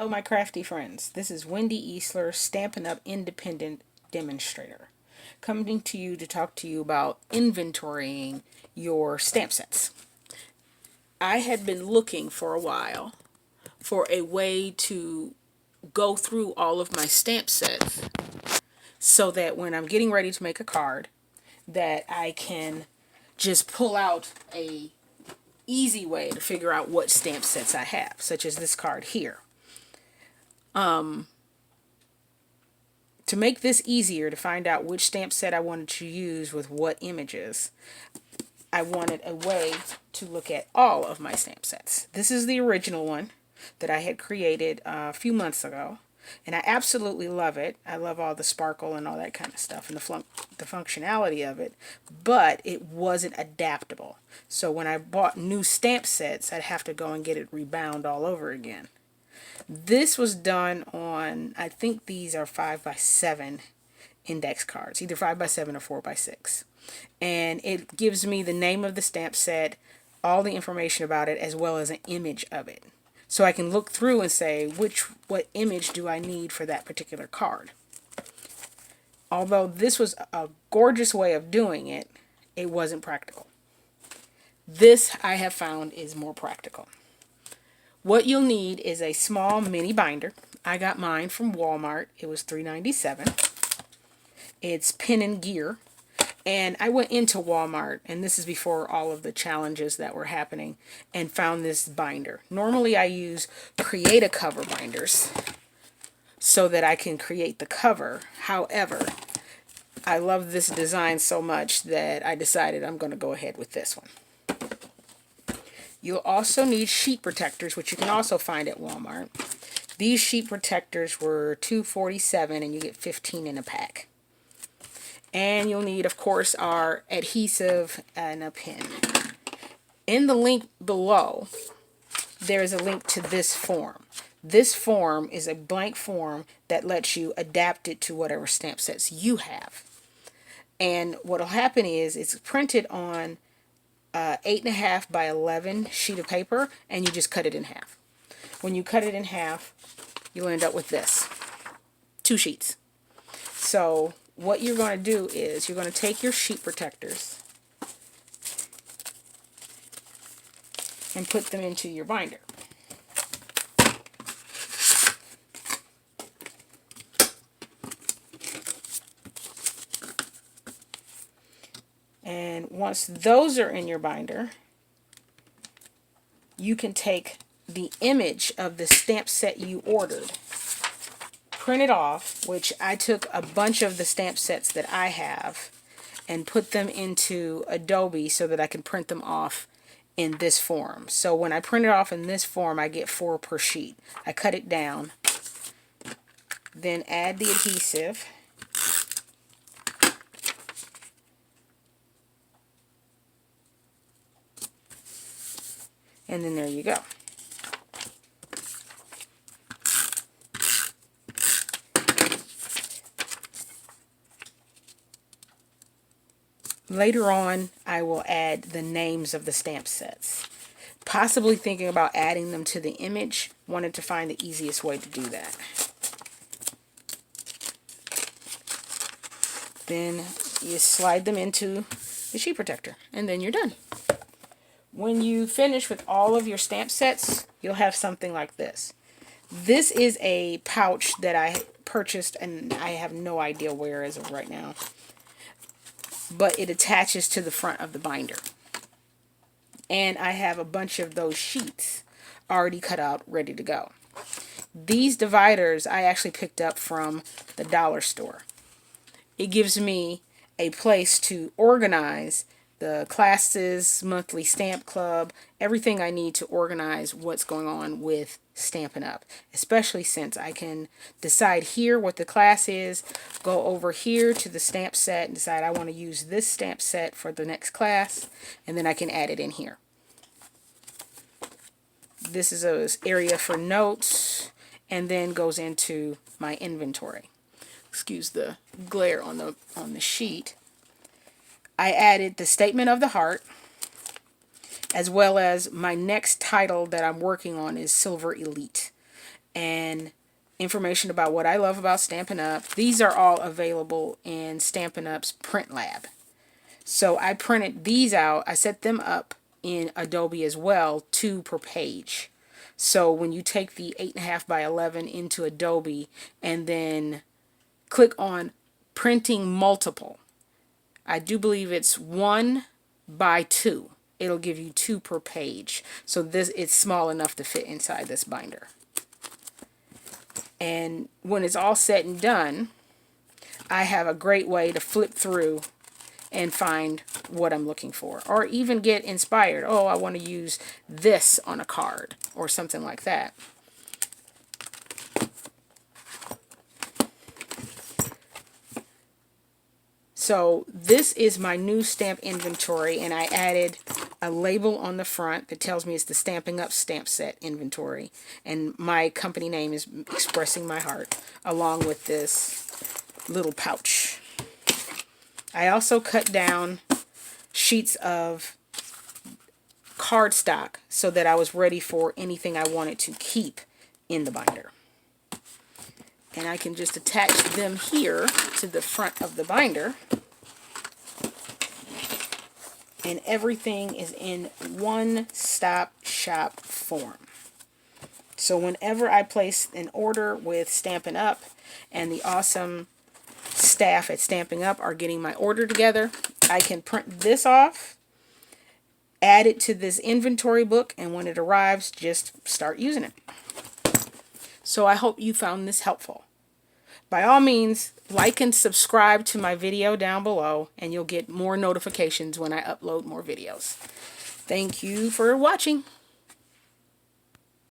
Hello, my crafty friends. This is Wendy Easler, Stampin' Up! Independent Demonstrator, coming to you to talk to you about inventorying your stamp sets. I had been looking for a while for a way to go through all of my stamp sets so that when I'm getting ready to make a card, that I can just pull out a easy way to figure out what stamp sets I have, such as this card here. To make this easier to find out which stamp set I wanted to use with what images, I wanted a way to look at all of my stamp sets. This is the original one that I had created a few months ago, and I absolutely love it. I love all the sparkle and all that kind of stuff and the functionality of it, but it wasn't adaptable. So when I bought new stamp sets, I'd have to go and get it rebound all over again. This was done on, I think these are 5x7 index cards, either 5x7 or 4x6. And it gives me the name of the stamp set, all the information about it, as well as an image of it. So I can look through and say, what image do I need for that particular card? Although this was a gorgeous way of doing it, it wasn't practical. This, I have found, is more practical. What you'll need is a small mini binder. I got mine from Walmart. It was $3.97. It's Pen and Gear. And I went into Walmart, and this is before all of the challenges that were happening, and found this binder. Normally I use Create a Cover binders so that I can create the cover. However, I love this design so much that I decided I'm going to go ahead with this one. You'll also need sheet protectors, which you can also find at Walmart. These sheet protectors were $2.47, and you get 15 in a pack. And you'll need, of course, our adhesive and a pen. In the link below, there is a link to this form. This form is a blank form that lets you adapt it to whatever stamp sets you have. And what will happen is it's printed on 8.5 by 11 sheet of paper, and you just cut it in half. When you cut it in half, you'll end up with this, 2 sheets. So what you're going to do is you're going to take your sheet protectors and put them into your binder. And once those are in your binder, you can take the image of the stamp set you ordered, print it off, which I took a bunch of the stamp sets that I have and put them into Adobe so that I can print them off in this form. So when I print it off in this form, I get 4 per sheet. I cut it down, then add the adhesive, and then there you go. Later on, I will add the names of the stamp sets. Possibly thinking about adding them to the image. Wanted to find the easiest way to do that. Then you slide them into the sheet protector, and then you're done. When you finish with all of your stamp sets, you'll have something like this. This is a pouch that I purchased, and I have no idea where as of right now. But it attaches to the front of the binder. And I have a bunch of those sheets already cut out, ready to go. These dividers I actually picked up from the dollar store. It gives me a place to organize the classes, monthly stamp club, everything I need to organize what's going on with Stampin' Up. Especially since I can decide here what the class is, go over here to the stamp set and decide I want to use this stamp set for the next class, and then I can add it in here. This is an area for notes, and then goes into my inventory. Excuse the glare on the sheet. I added the statement of the heart, as well as my next title that I'm working on is Silver Elite. and information about what I love about Stampin' Up. These are all available in Stampin' Up's Print Lab. So I printed these out. I set them up in Adobe as well, 2 per page. So when you take the 8.5 by 11 into Adobe and then click on printing multiple, I do believe it's 1 by 2. It'll give you 2 per page. So it's small enough to fit inside this binder. And when it's all said and done, I have a great way to flip through and find what I'm looking for, or even get inspired. Oh, I want to use this on a card or something like that. So this is my new stamp inventory, and I added a label on the front that tells me it's the Stampin' Up stamp set inventory, and my company name is Expressing My Heart, along with this little pouch. I also cut down sheets of cardstock so that I was ready for anything I wanted to keep in the binder. And I can just attach them here to the front of the binder. And everything is in one-stop shop form. So whenever I place an order with Stampin' Up and the awesome staff at Stampin' Up are getting my order together, I can print this off, add it to this inventory book, and when it arrives, just start using it. So I hope you found this helpful. By all means, like and subscribe to my video down below, and you'll get more notifications when I upload more videos. Thank you for watching.